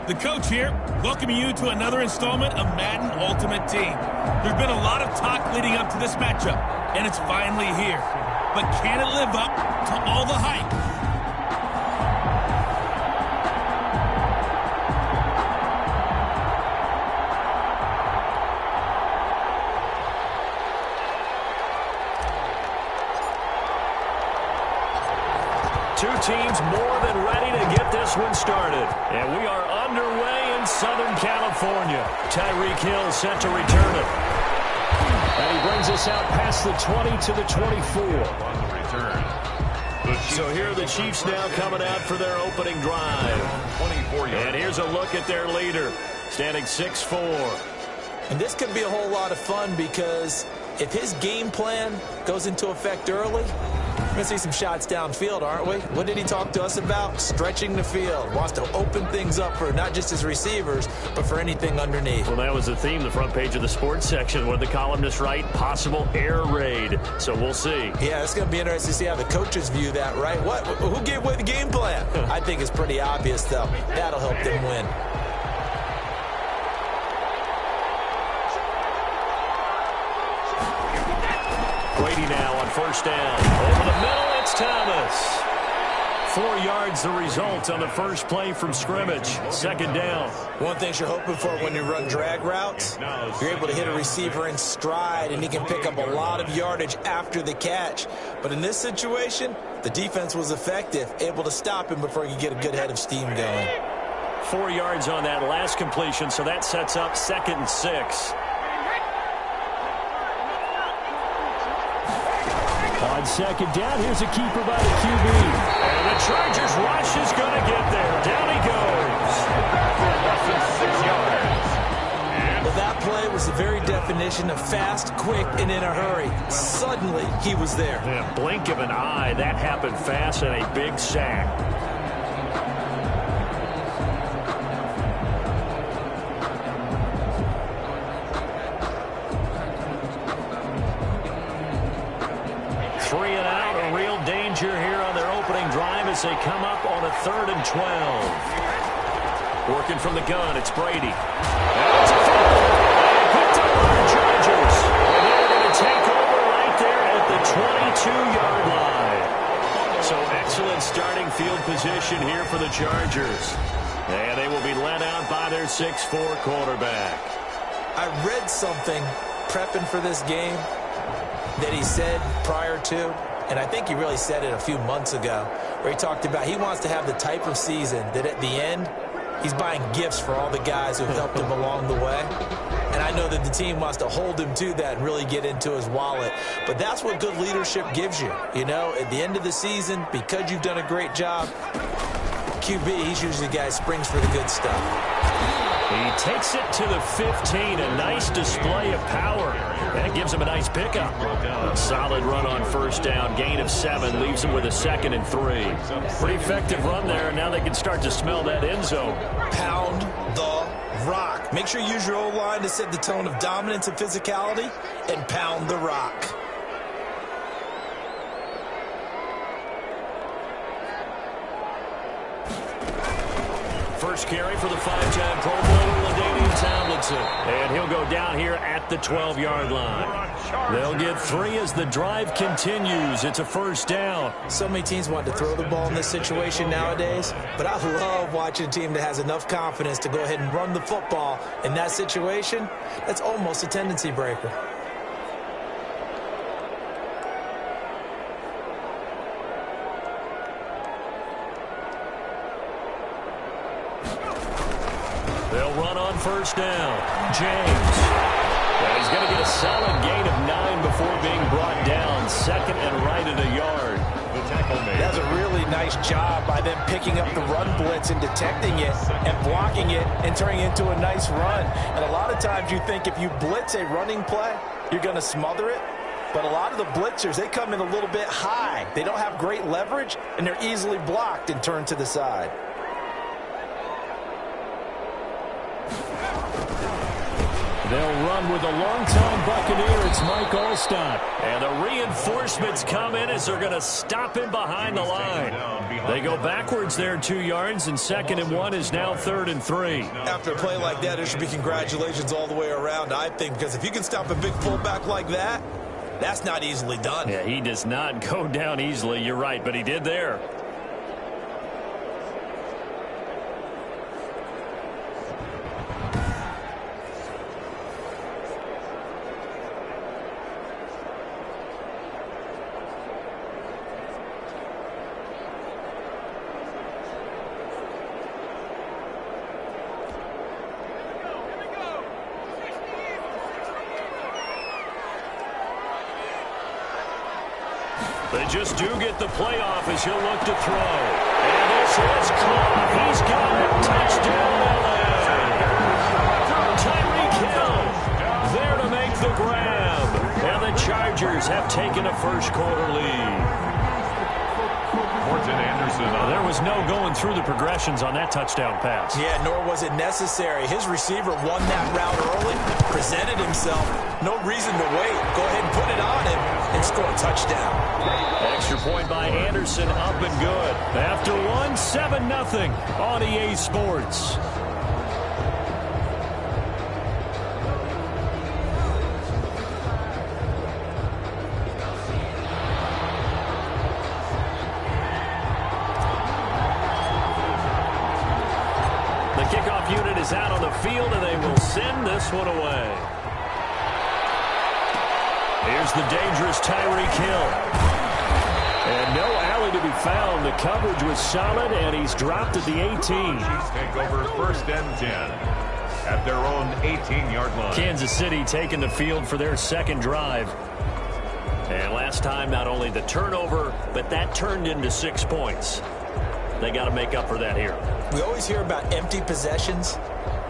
The coach here, welcoming you to another installment of Madden Ultimate Team. There's been a lot of talk leading up to this matchup, and it's finally here. But can it live up to all the hype? Two teams more than ready to get this one started. And we are underway in Southern California. Tyreek Hill set to return it. And he brings us out past the 20 to the 24. On the return. So here are the Chiefs now coming out for their opening drive. 24 yards. And here's a look at their leader, standing 6'4". And this could be a whole lot of fun because if his game plan goes into effect early, we're going to see some shots downfield, aren't we? What did he talk to us about? Stretching the field. Wants to open things up for not just his receivers, but for anything underneath. Well, that was the theme, the front page of the sports section. What did the columnist write? Possible air raid. So we'll see. Yeah, it's going to be interesting to see how the coaches view that, right? Who gave away the game plan? I think it's pretty obvious, though. That'll help them win. Brady now on first down. Over the middle, it's Thomas. 4 yards the result on the first play from scrimmage. Second down. One thing you're hoping for when you run drag routes, you're able to hit a receiver in stride, and he can pick up a lot of yardage after the catch. But in this situation, the defense was effective, able to stop him before he could get a good head of steam going. 4 yards on that last completion, so that sets up 2nd and 6. On second down, here's a keeper by the QB. And the Chargers rush is going to get there. Down he goes. Well, that play was the very definition of fast, quick, and in a hurry. Suddenly, he was there. Yeah, blink of an eye, that happened fast, and a big sack. They come up on a 3rd and 12. Working from the gun, it's Brady. And it's a foul. And picked up by the Chargers. And they're going to take over right there at the 22-yard line. So excellent starting field position here for the Chargers. And they will be led out by their 6'4" quarterback. I read something prepping for this game that he said prior to, and I think he really said it a few months ago, where he talked about he wants to have the type of season that at the end, he's buying gifts for all the guys who helped him along the way. And I know that the team wants to hold him to that and really get into his wallet. But that's what good leadership gives you. You know, at the end of the season, because you've done a great job, QB, he's usually the guy who springs for the good stuff. He takes it to the 15. A nice display of power. That gives him a nice pickup. A solid run on first down. Gain of 7 leaves him with a 2nd and 3. Pretty effective run there. Now they can start to smell that end zone. Pound the rock. Make sure you use your O-line to set the tone of dominance and physicality, and pound the rock. First carry for the 5-time Pro Bowler, LaDainian Tomlinson. And he'll go down here at the 12-yard line. They'll get 3 as the drive continues. It's a first down. So many teams want to throw the ball in this situation nowadays, but I love watching a team that has enough confidence to go ahead and run the football in that situation. That's almost a tendency breaker. They'll run on first down. James. And he's going to get a solid gain of 9 before being brought down. 2nd and right at a yard. The tackle made. That's a really nice job by them picking up the run blitz and detecting it and blocking it and turning it into a nice run. And a lot of times you think if you blitz a running play, you're going to smother it. But a lot of the blitzers, they come in a little bit high. They don't have great leverage, and they're easily blocked and turned to the side. They'll run with a longtime Buccaneer. It's Mike Allstott. And the reinforcements come in as they're going to stop him behind the line. They go backwards there 2 yards, and 2nd and 1 is now 3rd and 3. After a play like that, there should be congratulations all the way around, I think, because if you can stop a big fullback like that, that's not easily done. Yeah, he does not go down easily. You're right, but he did there. They just do get the play off as he'll look to throw. And this is caught. He's got it. Touchdown, LA. Tyreek Hill there to make the grab. And the Chargers have taken a first-quarter lead. There was no going through the progressions on that touchdown pass. Yeah, nor was it necessary. His receiver won that route early, presented himself. No reason to wait. Go ahead and put it on him and score a touchdown. Extra point by Anderson, up and good. After one, 7-0 on EA Sports. Kickoff unit is out on the field, and they will send this one away. Here's the dangerous Tyreek Hill. And no alley to be found. The coverage was solid, and he's dropped at the 18. Chiefs take over 1st and 10 at their own 18-yard line. Kansas City taking the field for their second drive. And last time, not only the turnover, but that turned into 6 points. They got to make up for that here. We always hear about empty possessions,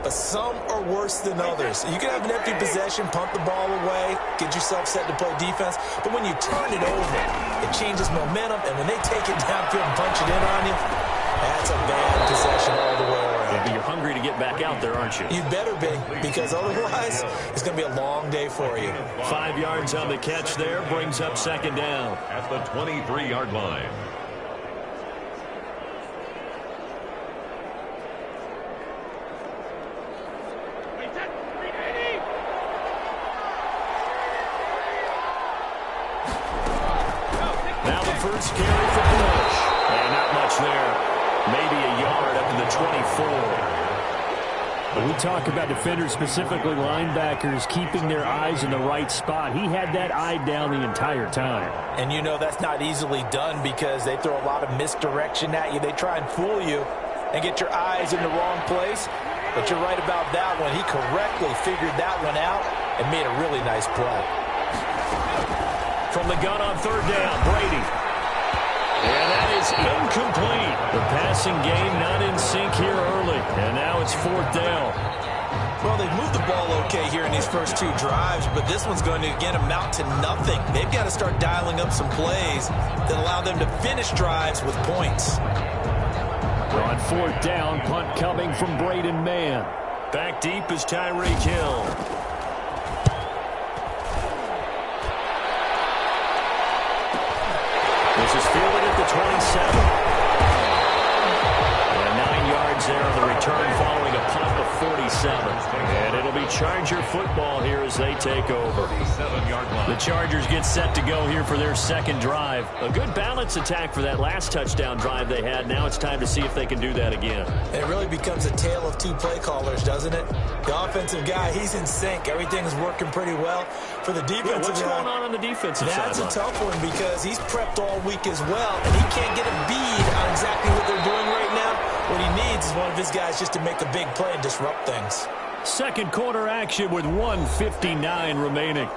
but some are worse than others. You can have an empty possession, punt the ball away, get yourself set to play defense, but when you turn it over, it changes momentum, and when they take it downfield and punch it in on you, that's a bad possession all the way around. Yeah, but you're hungry to get back out there, aren't you? You better be, because otherwise, it's going to be a long day for you. 5 yards on the catch there, brings up 2nd down. At the 23-yard line. First carry for Bush. And not much there. Maybe a yard up to the 24. When we talk about defenders, specifically linebackers, keeping their eyes in the right spot, he had that eye down the entire time. And you know that's not easily done because they throw a lot of misdirection at you. They try and fool you and get your eyes in the wrong place. But you're right about that one. He correctly figured that one out and made a really nice play. From the gun on 3rd down, Brady. And that is incomplete. The passing game not in sync here early. And now it's 4th down. Well, they've moved the ball okay here in these first 2 drives, but this one's going to, again, amount to nothing. They've got to start dialing up some plays that allow them to finish drives with points. We're on 4th down, punt coming from Braden Mann. Back deep is Tyreek Hill. This is fielded at the 27. And 9 yards there on the return following a punt of 47. And it'll be Charger football here as they take over. The Chargers get set to go here for their second drive. A good balance attack for that last touchdown drive they had. Now it's time to see if they can do that again. And it really becomes a tale of 2 play callers, doesn't it? The offensive guy, he's in sync. Everything's working pretty well. For the defensive what's guy, going on the defensive side? that's a tough one because he's prepped all week as well, and he can't get a bead on exactly what they're doing right now. What he needs is one of his guys just to make a big play and disrupt things. Second quarter action with 1:59 remaining.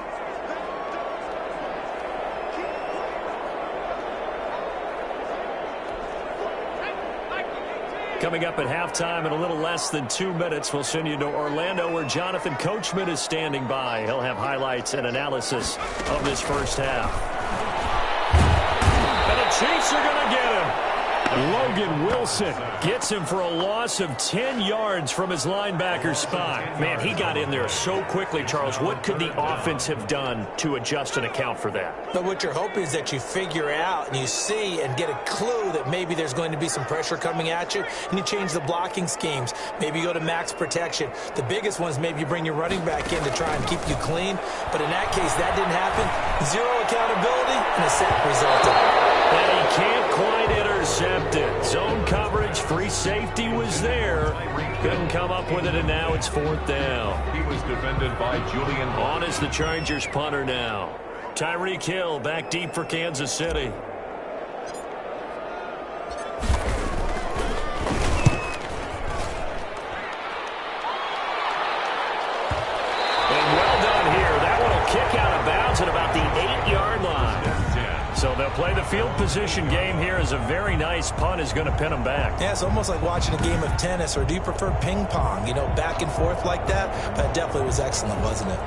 Coming up at halftime in a little less than 2 minutes, we'll send you to Orlando where Jonathan Coachman is standing by. He'll have highlights and analysis of this first half. And the Chiefs are going to get him. Logan Wilson gets him for a loss of 10 yards from his linebacker spot. Man, he got in there so quickly, Charles. What could the offense have done to adjust and account for that? But what you're hoping is that you figure out and you see and get a clue that maybe there's going to be some pressure coming at you, and you change the blocking schemes. Maybe you go to max protection. The biggest one is maybe you bring your running back in to try and keep you clean. But in that case, that didn't happen. Zero accountability, and a sack resulted. And he can't quite intercept it. Zone coverage, free safety was there. Couldn't come up with it, and now it's 4th down. He was defended by Julian. On is the Chargers punter now. Tyreek Hill back deep for Kansas City. Kick out of bounds at about the 8-yard line. So they'll play the field position game here as a very nice punt is going to pin them back. Yeah, it's almost like watching a game of tennis, or do you prefer ping pong? You know, back and forth like that? But it definitely was excellent, wasn't it?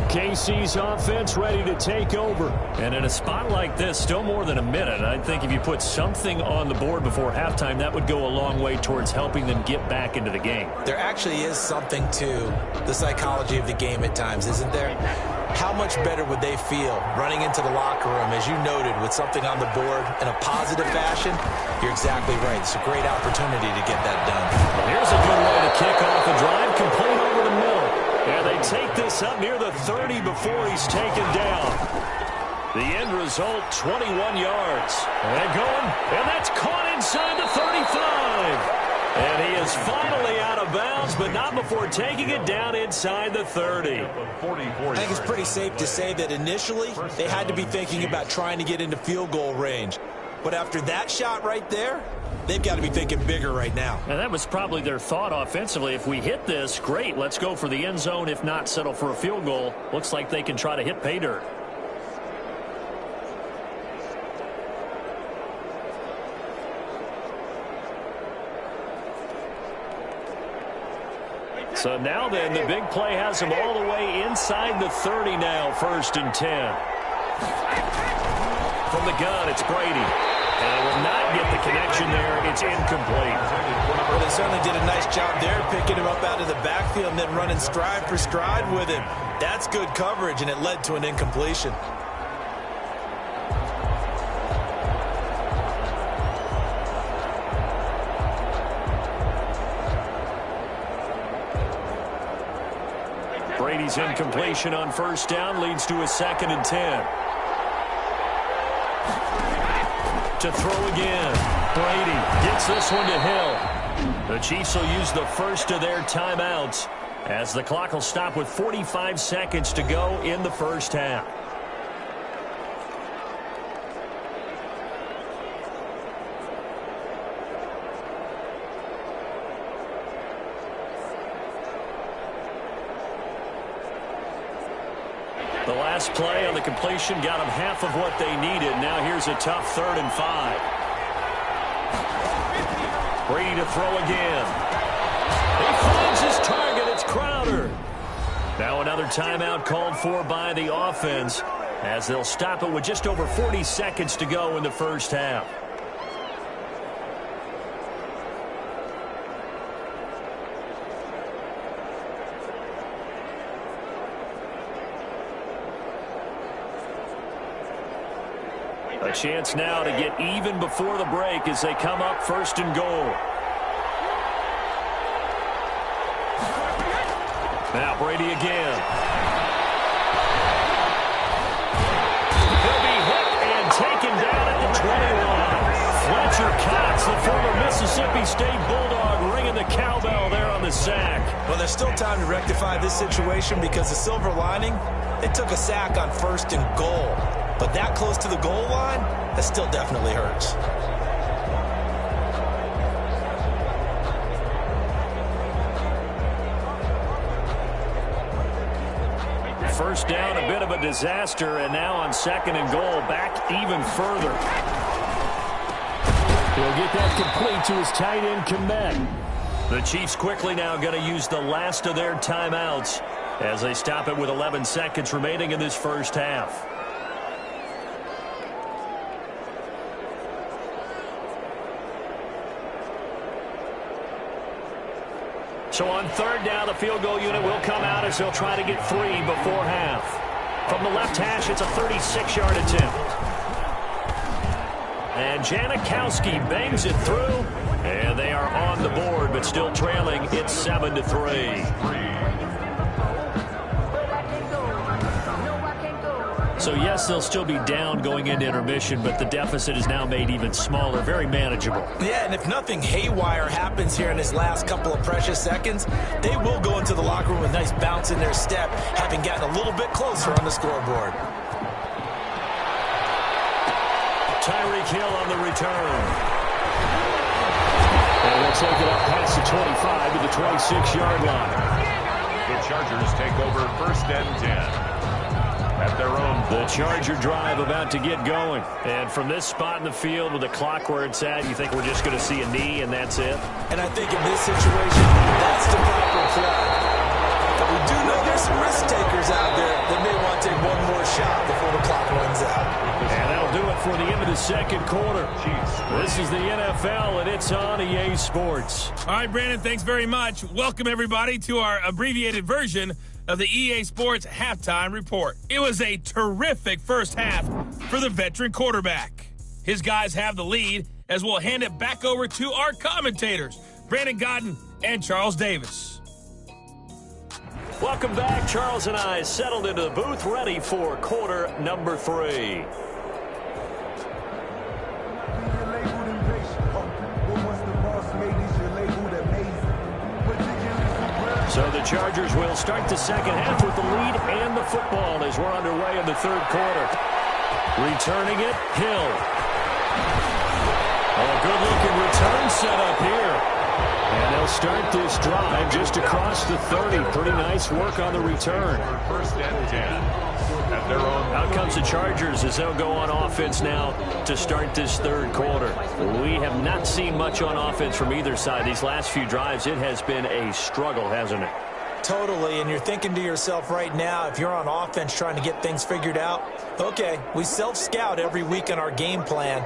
KC's offense ready to take over. And in a spot like this, still more than a minute, I think if you put something on the board before halftime, that would go a long way towards helping them get back into the game. There actually is something to the psychology of the game at times, isn't there? How much better would they feel running into the locker room, as you noted, with something on the board in a positive fashion? You're exactly right. It's a great opportunity to get that done. Well, here's a good way to kick off a drive, complete over the middle. And they take this up near the 30 before he's taken down. The end result, 21 yards. And going, and that's caught inside the 35. And he is finally out of bounds, but not before taking it down inside the 30. I think it's pretty safe to say that initially they had to be thinking about trying to get into field goal range. But after that shot right there, they've got to be thinking bigger right now. And that was probably their thought offensively. If we hit this, great, let's go for the end zone. If not, settle for a field goal. Looks like they can try to hit pay dirt. So now then, the big play has him all the way inside the 30 now, 1st and 10. From the gun, it's Brady. And will not get the connection there. It's incomplete. Well, they certainly did a nice job there, picking him up out of the backfield and then running stride for stride with him. That's good coverage, and it led to an incompletion. Brady's incompletion on 1st down leads to a 2nd and 10. To throw again. Brady gets this one to Hill. The Chiefs will use the first of their timeouts as the clock will stop with 45 seconds to go in the 1st half. The last play on the completion got them half of what they needed. Now here's a tough 3rd and 5. Brady to throw again. He finds his target. It's Crowder. Now another timeout called for by the offense as they'll stop it with just over 40 seconds to go in the 1st half. A chance now to get even before the break as they come up 1st and goal. Now Brady again. He'll be hit and taken down at the 20-line. Fletcher Cox, the former Mississippi State Bulldog, ringing the cowbell there on the sack. Well, there's still time to rectify this situation because the silver lining, they took a sack on 1st and goal. But that close to the goal line, that still definitely hurts. First down, a bit of a disaster, and now on 2nd and goal, back even further. He'll get that complete to his tight end, Komet. The Chiefs quickly now going to use the last of their timeouts as they stop it with 11 seconds remaining in this 1st half. So on third down, the field goal unit will come out as they'll try to get 3 before half. From the left hash, it's a 36-yard attempt. And Janikowski bangs it through. And they are on the board, but still trailing. It's 7-3. So, yes, they'll still be down going into intermission, but the deficit is now made even smaller, very manageable. Yeah, and if nothing haywire happens here in his last couple of precious seconds, they will go into the locker room with a nice bounce in their step, having gotten a little bit closer on the scoreboard. Tyreek Hill on the return. And they'll take it up past the 25 to the 26-yard line. The Chargers take over first and 10. At their own. The Charger drive about to get going. And from this spot in the field with the clock where it's at, you think we're just going to see a knee and that's it? And I think in this situation, that's the proper play. But we do know there's some risk takers out there that may want to take one more shot before the clock runs out. And that'll do it for the end of the second quarter. This is the NFL, and it's on EA Sports. All right, Brandon, thanks very much. Welcome, everybody, to our abbreviated version of the EA Sports Halftime Report. It was a terrific first half for the veteran quarterback. His guys have the lead as we'll hand it back over to our commentators, Brandon Godden and Charles Davis. Welcome back. Charles and I settled into the booth ready for quarter number 3. So the Chargers will start the second half with the lead and the football as we're underway in the third quarter. Returning it, Hill. A good-looking return set up here. And they'll start this drive just across the 30. Pretty nice work on the return. First and 10. At their own. Out comes the Chargers as they'll go on offense now to start this third quarter. We have not seen much on offense from either side. These last few drives, it has been a struggle, hasn't it? Totally, and you're thinking to yourself right now, if you're on offense trying to get things figured out, okay, we self-scout every week in our game plan.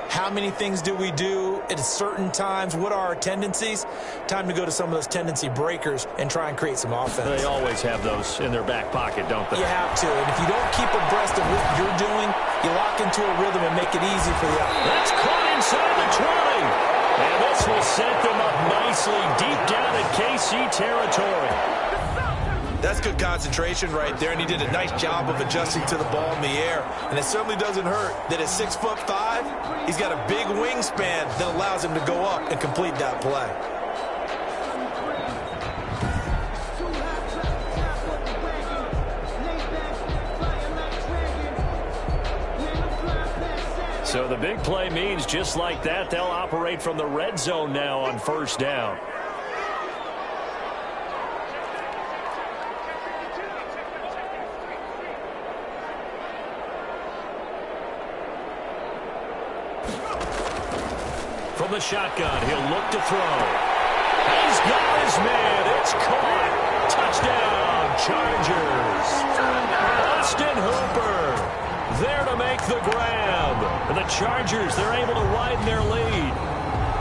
How many things do we do at certain times? What are our tendencies? Time to go to some of those tendency breakers and try and create some offense. They always have those in their back pocket, don't they? You have to, and if you don't keep abreast of what you're doing, you lock into a rhythm and make it easy for the other. That's caught inside the 20. And this will set them up nicely deep down in KC territory. That's good concentration right there, and he did a nice job of adjusting to the ball in the air. And it certainly doesn't hurt that at 6'5", he's got a big wingspan that allows him to go up and complete that play. So the big play means just like that, they'll operate from the red zone now on first down. From the shotgun, he'll look to throw. He's got his man. It's caught. Touchdown, Chargers. Austin Hooper there to make the grab. And the Chargers, they're able to widen their lead.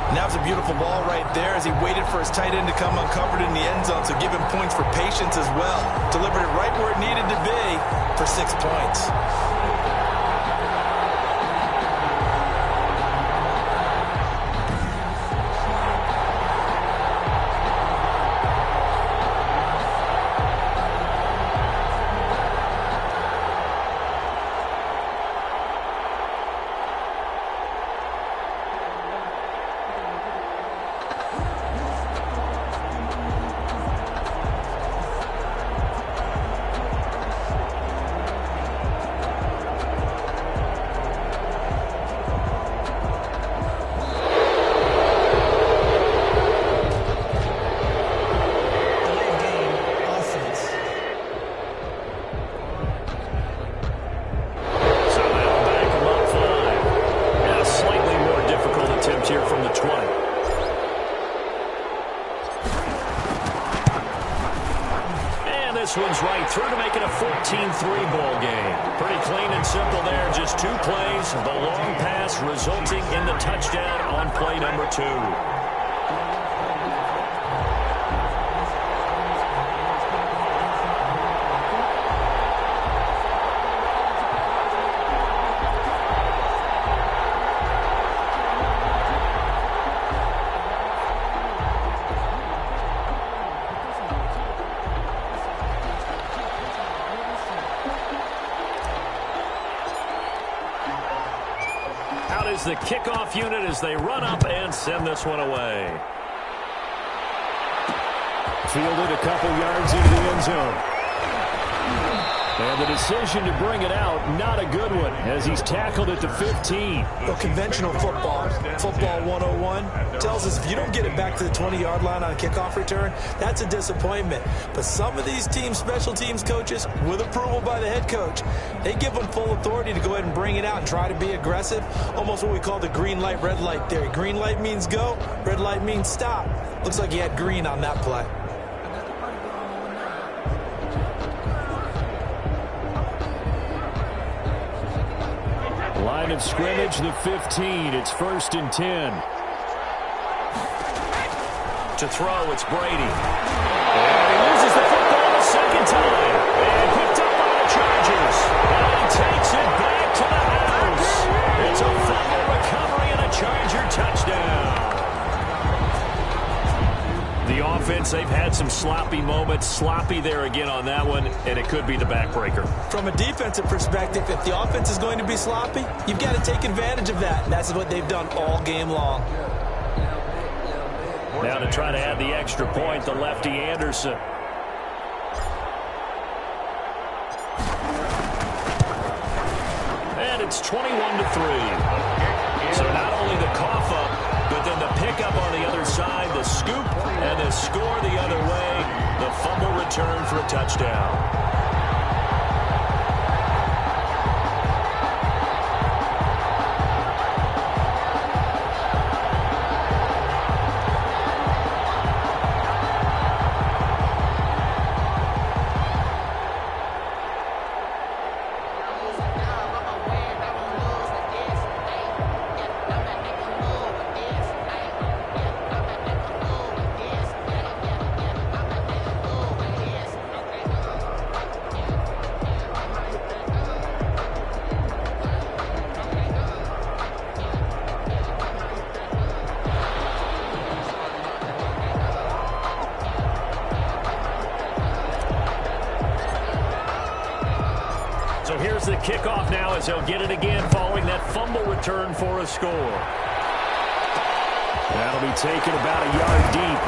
And that was a beautiful ball right there as he waited for his tight end to come uncovered in the end zone, so give him points for patience as well. Delivered it right where it needed to be for 6 points. This one's right through to make it a 14-3 ball game. Pretty clean and simple there. Just 2 plays. The long pass resulting in the touchdown on play number 2. is the kickoff unit as they run up and send this one away. Fielded a couple yards into the end zone. And the decision to bring it out, not a good one, as he's tackled at the 15. Well, conventional football 101, tells us if you don't get it back to the 20-yard line on a kickoff return, that's a disappointment. But some of these teams, special teams coaches, with approval by the head coach, they give them full authority to go ahead and bring it out and try to be aggressive, almost what we call the green light, red light theory. Green light means go, red light means stop. Looks like he had green on that play. Line of scrimmage, the 15. It's 1st and 10. To throw, it's Brady. And he loses the football the second time. And picked up by the Chargers. And he takes it back to the house. It's a fumble recovery and a Charger touchdown. The offense, they've had some sloppy moments. Sloppy there again on that one, and it could be the backbreaker. From a defensive perspective, if the offense is going to be sloppy, you've got to take advantage of that. That's what they've done all game long. Now to try to add the extra point, the lefty Anderson. And it's 21-3. So not only the cough up, but then the pickup on the other side, the scoop, and the score the other way. The fumble return for a touchdown. So here's the kickoff now as they'll get it again following that fumble return for a score. That'll be taken about a yard deep.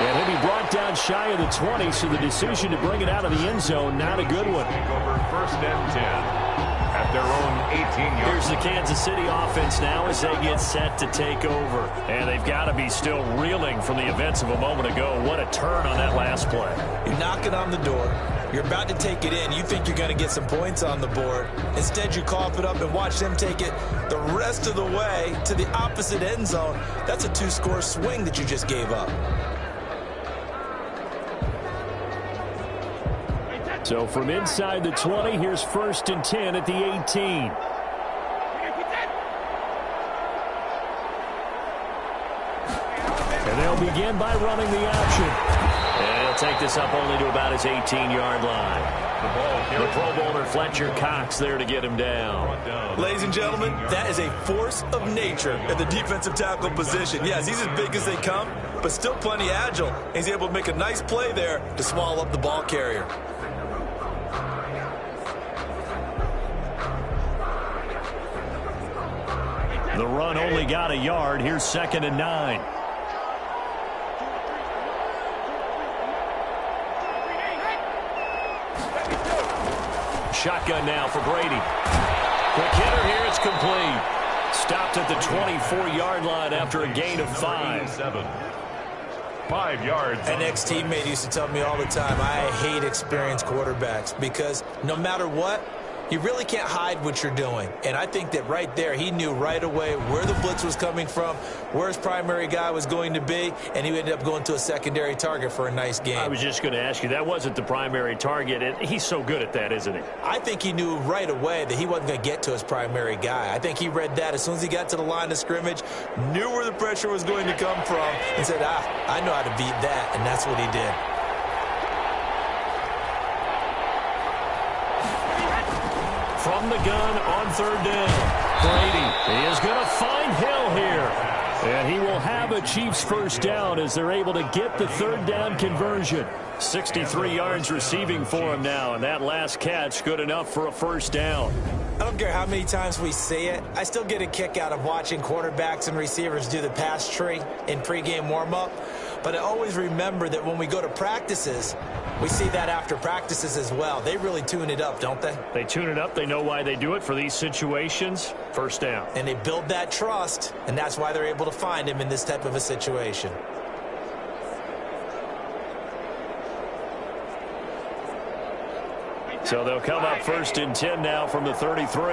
And he'll be brought down shy of the 20, so the decision to bring it out of the end zone, not a good one. Over 1st and 10 at their own 18-yard. Here's the Kansas City offense now as they get set to take over. And they've got to be still reeling from the events of a moment ago. What a turn on that last play. You're knocking on the door. You're about to take it in. You think you're going to get some points on the board. Instead, you cough it up and watch them take it the rest of the way to the opposite end zone. That's a 2-score swing that you just gave up. So from inside the 20, here's 1st and 10 at the 18. And they'll begin by running the option. And he'll take this up only to about his 18-yard line. The Pro Bowler Fletcher Cox there to get him down. Ladies and gentlemen, that is a force of nature at the defensive tackle position. Yes, he's as big as they come, but still plenty agile. He's able to make a nice play there to swallow up the ball carrier. The run only got a yard. Here's 2nd and 9. Shotgun now for Brady. Quick hitter here. It's complete. Stopped at the 24-yard line after a gain of 5. 5 yards. An ex-teammate used to tell me all the time, I hate experienced quarterbacks because no matter what, you really can't hide what you're doing. And I think that right there, he knew right away where the blitz was coming from, where his primary guy was going to be, and he ended up going to a secondary target for a nice game. I was just going to ask you, that wasn't the primary target, and he's so good at that, isn't he? I think he knew right away that he wasn't going to get to his primary guy. I think he read that as soon as he got to the line of scrimmage, knew where the pressure was going to come from, and said, I know how to beat that, and that's what he did. From the gun on 3rd down. Brady is going to find Hill here. And he will have a Chiefs first down as they're able to get the 3rd down conversion. 63 yards receiving for him now, and that last catch good enough for a first down. I don't don't care how many times we see it. I still get a kick out of watching quarterbacks and receivers do the pass tree in pregame warm-up. But I always remember that when we go to practices, we see that after practices as well. They really tune it up, don't they? They tune it up. They know why they do it for these situations. First down. And they build that trust, and that's why they're able to find him in this type of a situation. So they'll come up 1st and 10 now from the 33.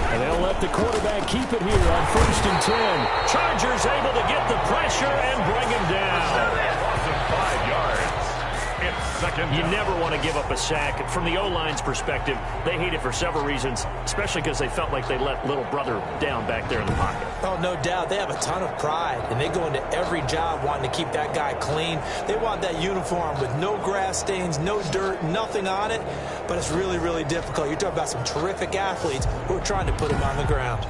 And they'll let the quarterback keep it here on 1st and 10. Chargers able to get the pressure and bring him down. Loss of 5 yards. It's second You down. never want to give up a sack. From the O-line's perspective, they hate it for several reasons, especially because they felt like they let little brother down back there in the pocket. Oh, no doubt. They have a ton of pride, and they go into every job wanting to keep that guy clean. They want that uniform with no grass stains, no dirt, nothing on it. But it's really, really difficult. You're talking about some terrific athletes who are trying to put him on the ground.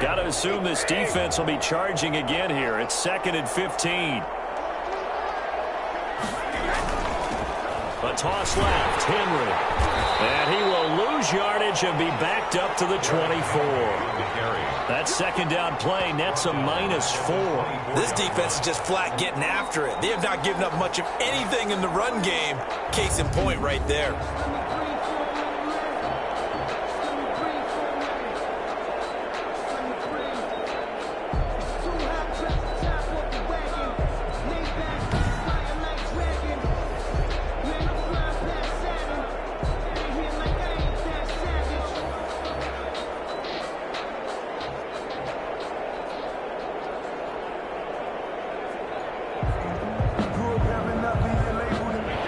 Got to assume this defense will be charging again here. It's 2nd and 15. A toss left. Henry. And he will lose yardage and be backed up to the 24. That second down play nets a -4. This defense is just flat getting after it. They have not given up much of anything in the run game. Case in point right there.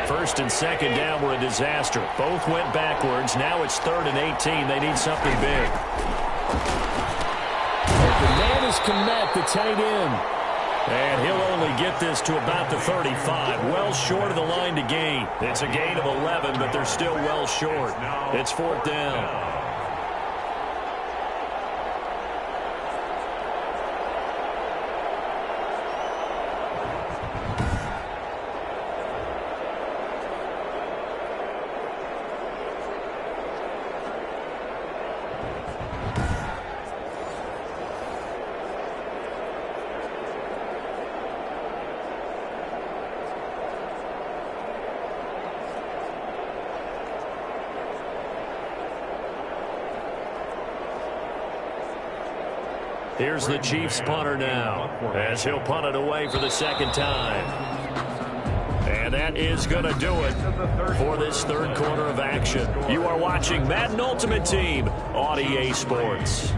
First and second down were a disaster. Both went backwards. Now it's 3rd and 18. They need something big. The man is Komet, the tight end. And he'll only get this to about the 35. Well short of the line to gain. It's a gain of 11, but they're still well short. It's 4th down. Here's the Chiefs punter now, as he'll punt it away for the second time. And that is going to do it for this third quarter of action. You are watching Madden Ultimate Team on EA Sports.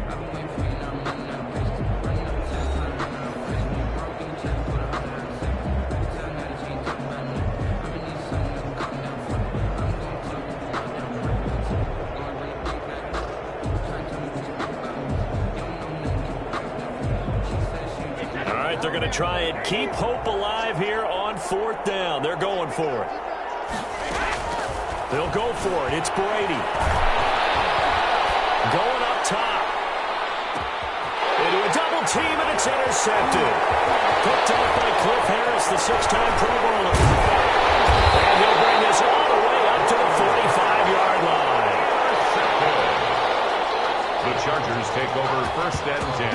They're going to try and keep hope alive here on 4th down. They're going for it. They'll go for it. It's Brady. Going up top. Into a double team, and it's intercepted. Picked off by Cliff Harris, the 6-time Pro Bowler. And he'll bring this all the way up to the 45-yard line. The Chargers take over 1st and 10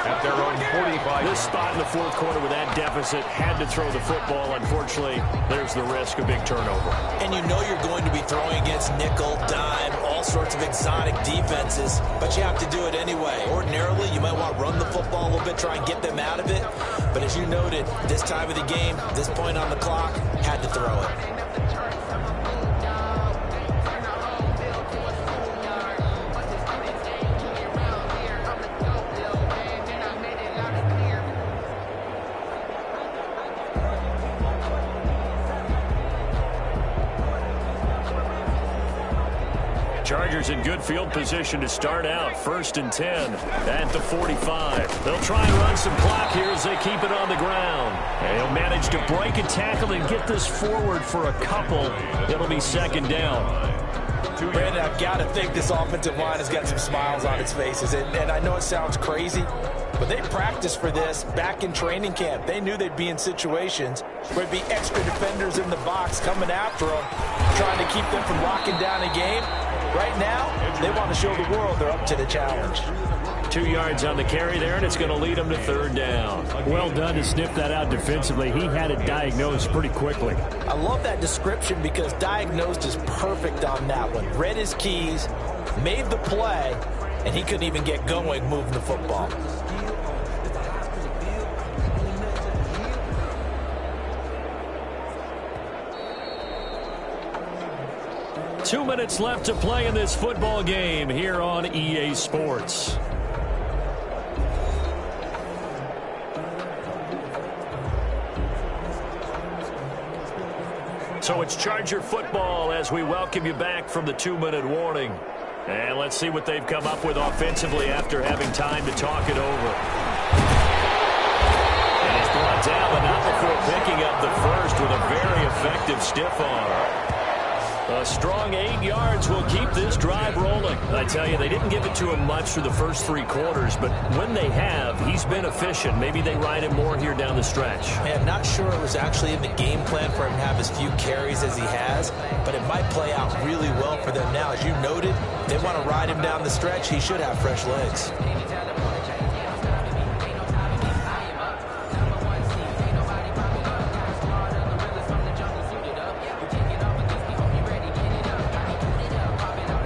at their own 45. This spot in the 4th quarter with that deficit, had to throw the football. Unfortunately, there's the risk of big turnover. And you know you're going to be throwing against nickel, dime, all sorts of exotic defenses, but you have to do it anyway. Ordinarily, you might want to run the football a little bit, try and get them out of it. But as you noted, this time of the game, this point on the clock, had to throw it. Chargers in good field position to start out. 1st and 10 at the 45. They'll try and run some clock here as they keep it on the ground. And he'll manage to break a tackle and get this forward for a couple. It'll be 2nd down. Brandon, I've got to think this offensive line has got some smiles on its faces. And I know it sounds crazy, but they practiced for this back in training camp. They knew they'd be in situations where there'd be extra defenders in the box coming after them, trying to keep them from locking down a game. Right now, they want to show the world they're up to the challenge. 2 yards on the carry there, and it's going to lead them to 3rd down. Well done to sniff that out defensively. He had it diagnosed pretty quickly. I love that description because diagnosed is perfect on that one. Read his keys, made the play, and he couldn't even get going moving the football. Two minutes left to play in this football game here on EA Sports. So it's Charger football as we welcome you back from the 2-minute warning. And let's see what they've come up with offensively after having time to talk it over. And he's brought down, but not before picking up the first with a very effective stiff arm. A strong 8 yards will keep this drive rolling. I tell you, they didn't give it to him much through the first 3 quarters, but when they have, he's been efficient. Maybe they ride him more here down the stretch. Man, not sure it was actually in the game plan for him to have as few carries as he has, but it might play out really well for them now. As you noted, if they want to ride him down the stretch, he should have fresh legs.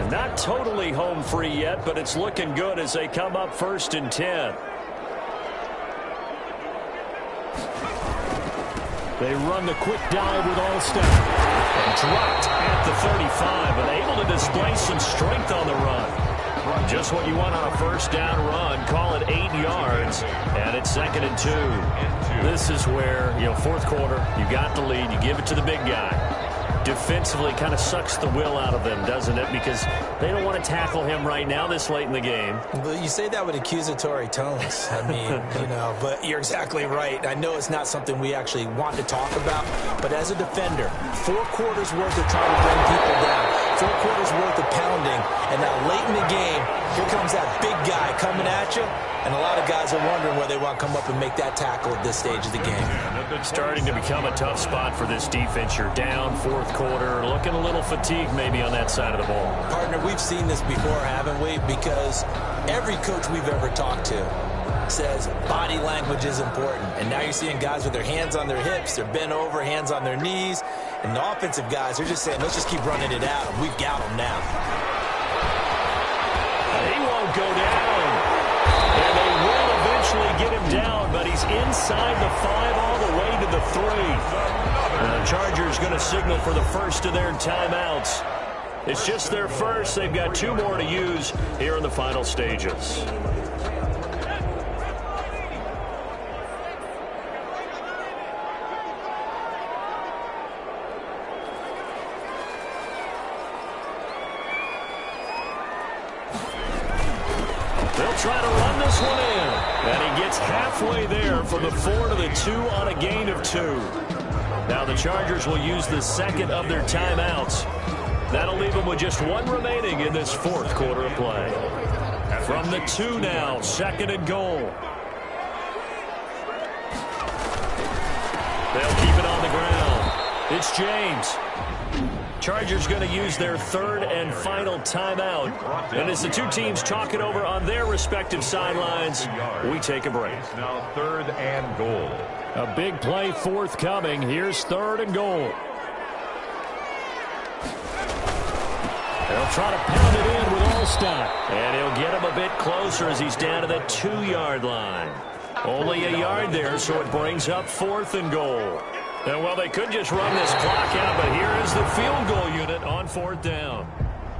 Not totally home free yet, but it's looking good as they come up 1st and 10. They run the quick dive with All-Star. And dropped at the 35, but able to display some strength on the run. Just what you want on a 1st down run. Call it 8 yards, and it's 2nd and 2. This is where, 4th quarter, you got the lead, you give it to the big guy. Defensively kind of sucks the will out of them, doesn't it? Because they don't want to tackle him right now this late in the game. But you say that with accusatory tones. I mean, but you're exactly right. I know it's not something we actually want to talk about, but as a defender, 4 quarters worth of trying to bring people down, 4 quarters worth of pounding, and now late in the game, here comes that big guy coming at you, and a lot of guys are wondering where they want to come up and make that tackle at this stage of the game. Starting to become a tough spot for this defense. You're down 4th quarter, looking a little fatigued maybe on that side of the ball. Partner, we've seen this before, haven't we? Because every coach we've ever talked to says body language is important. And now you're seeing guys with their hands on their hips, they're bent over, hands on their knees. And the offensive guys, they're just saying, let's just keep running it out. We've got them now. He won't go down. And they will eventually get him down, but he's inside the 5 all the way to the 3. And the Chargers going to signal for the first of their timeouts. It's just their first. They've got 2 more to use here in the final stages. They'll try to run this one in. And he gets halfway there from the 4 to the 2 on a gain of 2. Now the Chargers will use the second of their timeouts. That'll leave them with just 1 remaining in this 4th quarter of play. From the 2 now, 2nd and goal. They'll keep it on the ground. It's James. Chargers going to use their 3rd and final timeout. And as the 2 teams talk it over on their respective sidelines, we take a break. It's now 3rd and goal. A big play forthcoming. Here's 3rd and goal. They'll try to pound it in with Allstott. And he'll get him a bit closer as he's down to the 2-yard line. Only a yard there, so it brings up 4th and goal. And, well, they could just run this clock out, but here is the field goal unit on 4th down.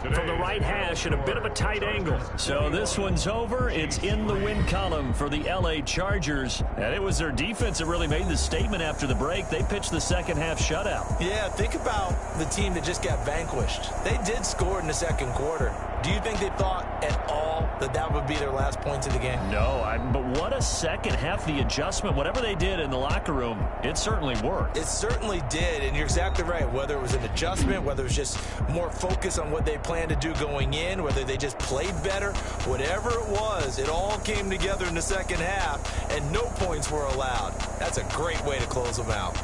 From the right hash at a bit of a tight angle. So this one's over. It's in the win column for the L.A. Chargers. And it was their defense that really made the statement after the break. They pitched the second-half shutout. Yeah, think about the team that just got vanquished. They did score in the 2nd quarter. Do you think they thought at all that that would be their last points of the game? No, but what a second half. The adjustment, whatever they did in the locker room, it certainly worked. It certainly did, and you're exactly right. Whether it was an adjustment, whether it was just more focus on what they planned to do going in, whether they just played better, whatever it was, it all came together in the second half, and no points were allowed. That's a great way to close them out.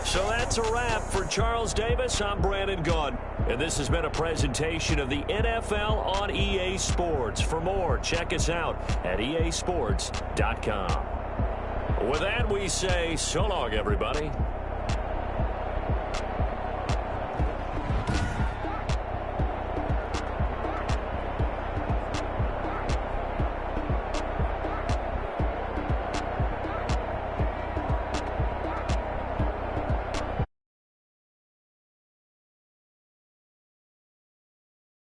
So that's a wrap for Charles Davis. I'm Brandon Gaudin, and this has been a presentation of the NFL on EA Sports. For more, check us out at easports.com. With that, we say so long, everybody.